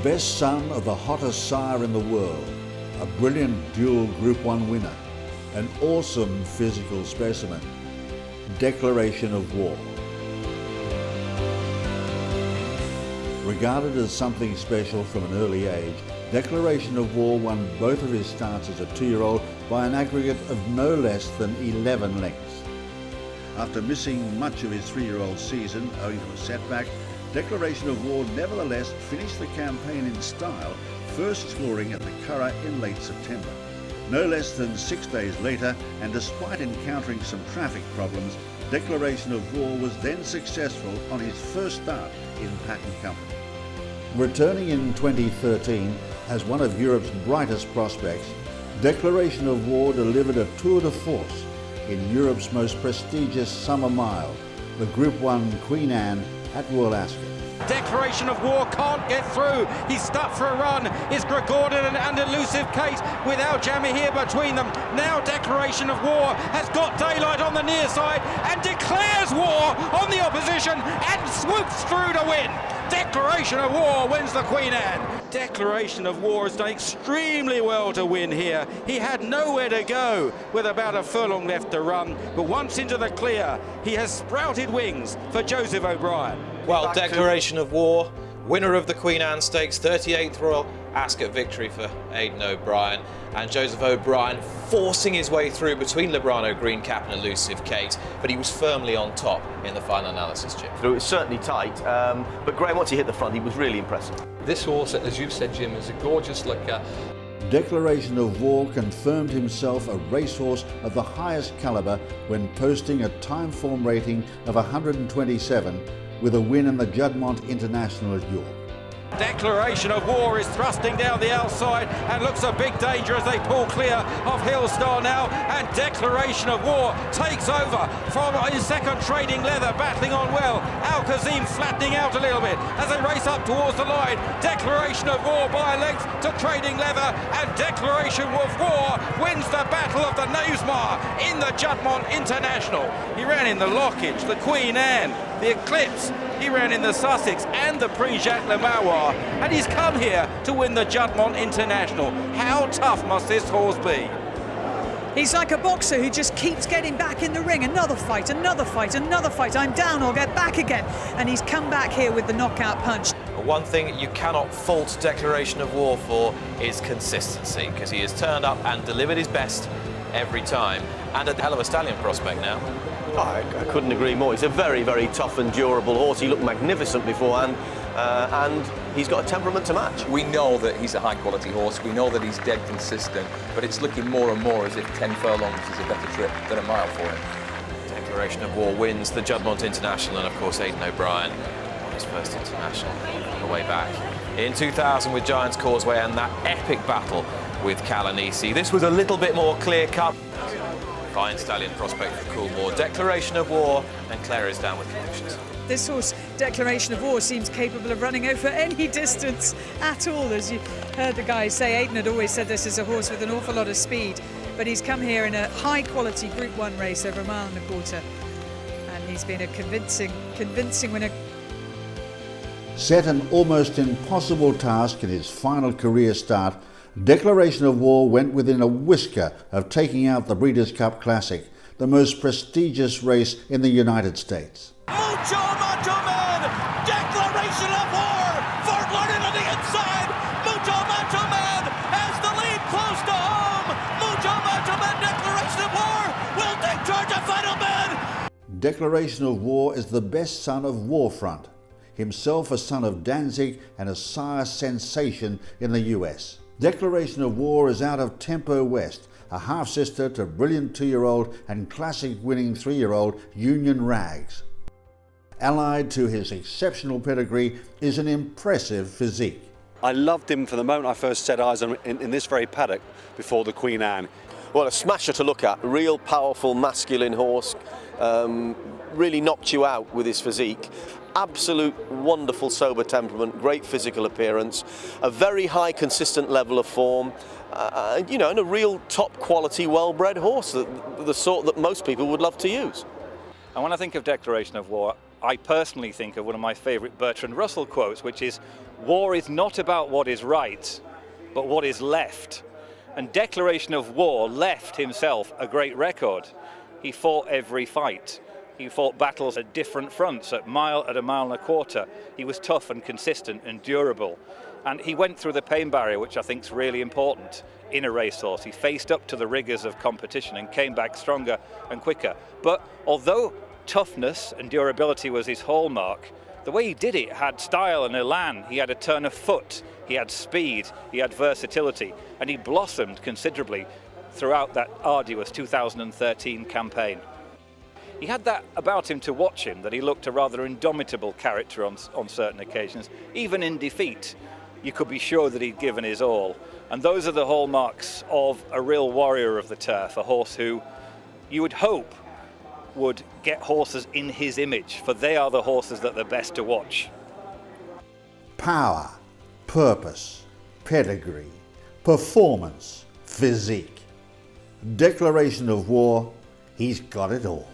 best son of the hottest sire in the world, a brilliant dual Group 1 winner, an awesome physical specimen. Declaration of War. Regarded as something special from an early age, Declaration of War won both of his starts as a 2-year-old by an aggregate of no less than 11 lengths. After missing much of his 3-year-old season owing to a setback, Declaration of War nevertheless finished the campaign in style, first scoring at the Curragh in late September. No less than 6 days later, and despite encountering some traffic problems, Declaration of War was then successful on his first start in Patton Company. Returning in 2013 as one of Europe's brightest prospects, Declaration of War delivered a tour de force in Europe's most prestigious summer mile, the Group 1 Queen Anne at Royal Ascot. Declaration of War can't get through. He's stuck for a run. Is Gregordan and Elusive Kate with Al Jamahir between them. Now Declaration of War has got daylight on the near side and declares war on the opposition and swoops through to win. Declaration of War wins the Queen Anne. Declaration of War has done extremely well to win here. He had nowhere to go with about a furlong left to run, but once into the clear, he has sprouted wings for Joseph O'Brien. Well, Declaration of War, winner of the Queen Anne Stakes, 38th Royal Ascot victory for Aidan O'Brien, and Joseph O'Brien forcing his way through between Librano Greencap and Elusive Kate, but he was firmly on top in the final analysis, Jim. It was certainly tight, but Graham, once he hit the front, he was really impressive. This horse, as you've said, Jim, is a gorgeous looker. Declaration of War confirmed himself a racehorse of the highest calibre when posting a time form rating of 127 with a win in the Juddmonte International at York. Declaration of War is thrusting down the outside and looks a big danger as they pull clear of Hillstar now, and Declaration of War takes over from his second Trading Leather, battling on well. Al Kazim flattening out a little bit as they race up towards the line. Declaration of War by a length to Trading Leather, and Declaration of War wins the Battle of the Knavesmire in the Juddmonte International. He ran in the Lockage, the Queen Anne, the Eclipse, he ran in the Sussex and the Prix Jacques Le Marois, and he's come here to win the Juddmonte International. How tough must this horse be? He's like a boxer who just keeps getting back in the ring. Another fight, another fight, another fight. I'm down, I'll get back again. And he's come back here with the knockout punch. One thing you cannot fault Declaration of War for is consistency, because he has turned up and delivered his best every time, and a hell of a stallion prospect now. I couldn't agree more. He's a very, very tough and durable horse. He looked magnificent beforehand, and he's got a temperament to match. We know that he's a high-quality horse. We know that he's dead consistent, but it's looking more and more as if 10 furlongs is a better trip than a mile for him. Declaration of War wins the Juddmonte International, and of course Aidan O'Brien on his first international on the way back in 2000 with Giant's Causeway and that epic battle with Calanisi. This was a little bit more clear-cut. Fine stallion prospect for Coolmore. Declaration of War, and Claire is down with convictions. This horse, Declaration of War, seems capable of running over any distance at all. As you heard the guys say, Aidan had always said this is a horse with an awful lot of speed, but he's come here in a high-quality Group 1 race over 1.25 miles, and he's been a convincing winner. Set an almost impossible task in his final career start, Declaration of War went within a whisker of taking out the Breeders' Cup Classic, the most prestigious race in the United States. Mucho Macho Man! Declaration of War! Fort Lauderdale on the inside! Mucho Macho Man has the lead close to home! Mucho Macho Man, Declaration of War will take charge of Final Man! Declaration of War is the best son of Warfront, himself a son of Danzig and a sire sensation in the US. Declaration of War is out of Tempo West, a half-sister to brilliant 2-year-old and classic-winning 3-year-old Union Rags. Allied to his exceptional pedigree is an impressive physique. I loved him from the moment I first set eyes on him in this very paddock before the Queen Anne. Well, a smasher to look at, real powerful masculine horse, really knocked you out with his physique. Absolute wonderful sober temperament, great physical appearance, a very high consistent level of form, and a real top quality well-bred horse, the sort that most people would love to use. And when I think of Declaration of War, I personally think of one of my favourite Bertrand Russell quotes, which is, War is not about what is right, but what is left. And Declaration of War left himself a great record. He fought every fight. He fought battles at different fronts, at a mile and a quarter. He was tough and consistent and durable. And he went through the pain barrier, which I think is really important in a racehorse. He faced up to the rigours of competition and came back stronger and quicker. But although toughness and durability was his hallmark, the way he did it had style and elan. He had a turn of foot, he had speed, he had versatility, and he blossomed considerably throughout that arduous 2013 campaign. He had that about him to watch him, that he looked a rather indomitable character on certain occasions. Even in defeat, you could be sure that he'd given his all. And those are the hallmarks of a real warrior of the turf, a horse who you would hope would get horses in his image, for they are the horses that are best to watch. Power, purpose, pedigree, performance, physique. Declaration of War, he's got it all.